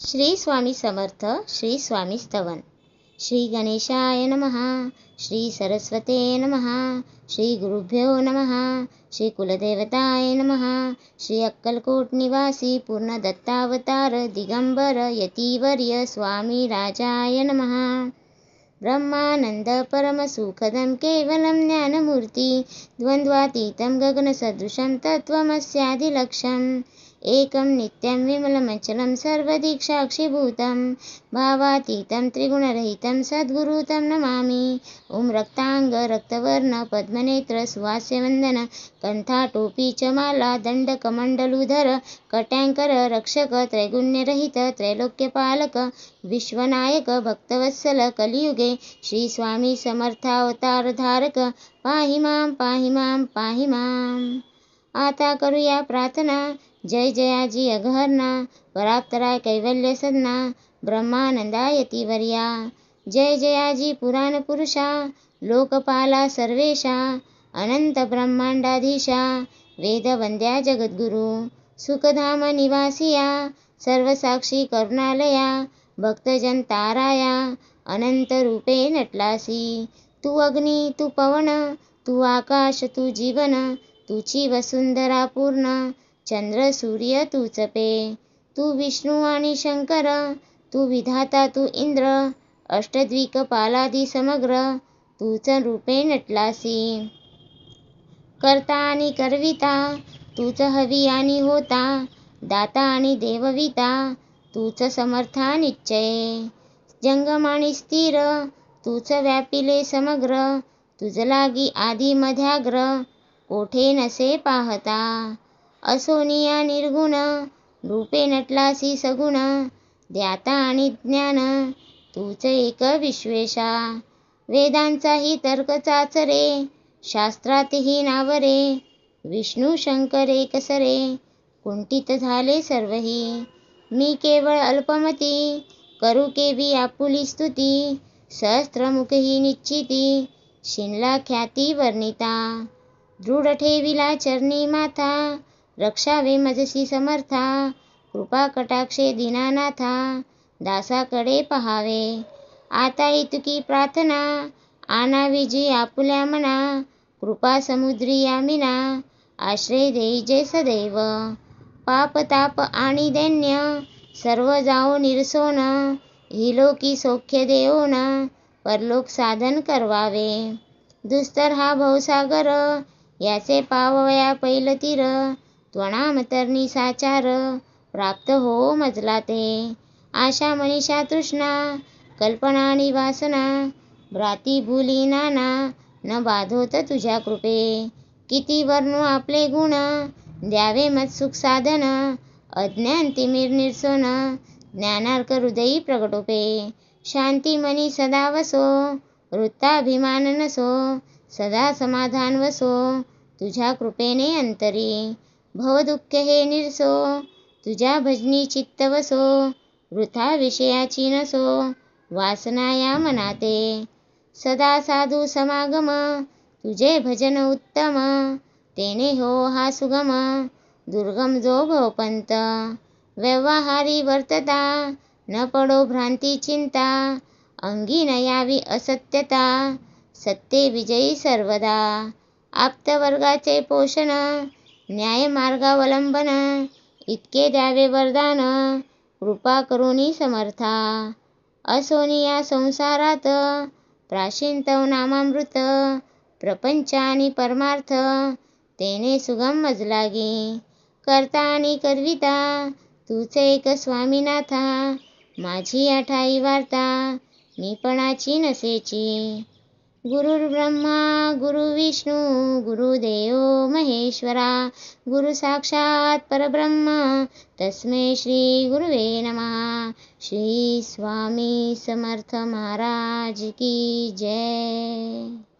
श्री स्वामी समर्थ. श्री स्वामी स्तवन. श्री गणेशाय नमः. श्री सरस्वते नमः. श्री गुरुभ्यो नमः. श्री कुलदेवताय नमः. श्री अक्कलकोट निवासी पूर्ण दत्तावतार दिगंबर यतिवर्य स्वामी राजाय नमः. ब्रह्मानंद परम सुखदं केवलं ज्ञानमूर्ति द्वंद्वातीतं गगनसदृशं तत्त्वमस्यादिलक्ष्यम् एकं नित्यं विमलमचलं सर्वदिक्साक्षिभूतं भावातीतं त्रिगुणरहितं सद्गुरुं तं नमामि. ओं रक्तांग रक्तवर्ण पद्मनेत्र सुहास्यवंदन कंठाटोपी च माला दंडकमंडलुधर कट्यांकर रक्षक त्रैगुण्यरहित त्रैलोक्यपालक विश्वनायक भक्तवत्सल कलियुगे श्री स्वामी समर्थावतार धारक पाहि मां पाहि मां पाहि मां. आता करूया प्रार्थना. जय जयाजी अघहरणा पराप्तराय कैवल्य सदना ब्रह्मानंदा यतिवर्या. जय जयाजी पुराण पुरुषा लोकपाला सर्वेशा अनंत ब्रह्मांडाधीशा वेदवंद्या जगद्गुरु सुखधाम निवासिया सर्वसाक्षी करुणालया भक्तजन ताराया अनंत रूपे नटलासी. तू अग्नी तू पवन तू आकाश तू जीवन तुझी वसुंधरा पूर्ण चंद्र सूर्य तूच पे. तू विष्णू आणि शंकर तू विधाता तू इंद्र अष्टद्विकपालादी समग्र तूच रूपे नटलासी. करता आणि करविता तूच हवी आणि होता दाता आणि देवविता तूच समर्था निश्चय. जंगम आणि स्थिर तूच व्यापिले समग्र तुझ लागी आधी मध्याग्र कोठे नसे पाहता. असोनिया निर्गुण रूपे नटलासी सगुण ध्याता आणि ज्ञान तूच एक विश्वेशा. वेदांचाही तर्क चाचरे शास्त्रातही नावरे विष्णू शंकर एकसरे कुंठित झाले सर्वही. मी केवळ अल्पमती करू केवी आपुली स्तुती सहस्त्रमुखही निश्चिती शिनला ख्याती वर्णिता. दृढ ठेविला चरणी माथा रक्षावे मजसी समर्था कृपा कटाक्षे दीनानाथा दासाकडे पहावे. आता इतुकी प्रार्थना आणावी जी आपुल्या मना कृपा समुद्री यामिना आश्रय देई जे सदैव. पाप ताप आणि दैन्य सर्व जाओ निरसोन हिलोकी सौख्य देऊन परलोक साधन करवावे. दुस्तर हा भवसागर याचे पावया पैल तीर त्वनाम तरणी साचार प्राप्त हो मजला ते. आशा मनीषा तृष्णा कल्पना आणि वासना भ्राती भुली नाना न बाधोत तुझ्या कृपे. किती वर्णू आपले गुण द्यावे मत सुख साधन अज्ञान तिमिर निरसोन ज्ञानार्क हृदयी प्रगटोपे. शांती मनी सदा वसो वृत्ताभिमान नसो सदा समाधान वसो तुझ्या कृपेने अंतरी. भवदुःख हे निरसो तुझ्या भजनी चित्त वसो वृथा विषयाची नसो वासना या मनाते. सदा साधू समागम तुझे भजन उत्तम तेने हो हा सुगम दुर्गम जो भवपंत. व्यवहारी वर्तता न पडो भ्रांती चिंता अंगी न यावी असत्यता सत्य विजयी सर्वदा. आप्तवर्गाचे पोषण न्याय मार्गावलंबन इतके द्यावे वरदान कृपा करुणी समर्था. असोनिया संसारात प्राशीन तव नामामृत प्रपंच आणि परमार्थ तेने सुगम मजलागी. करता आणि करविता तूच एक स्वामीनाथा माझी आठाई वार्ता मीपणाची नसेची. गुरुर्ब्रह्मा गुरुविष्णू गुरुदेव महेश्वरा गुरु साक्षात परब्रह्म तस्मै श्री गुरुवे नमः. श्री स्वामी समर्थ महाराज की जय.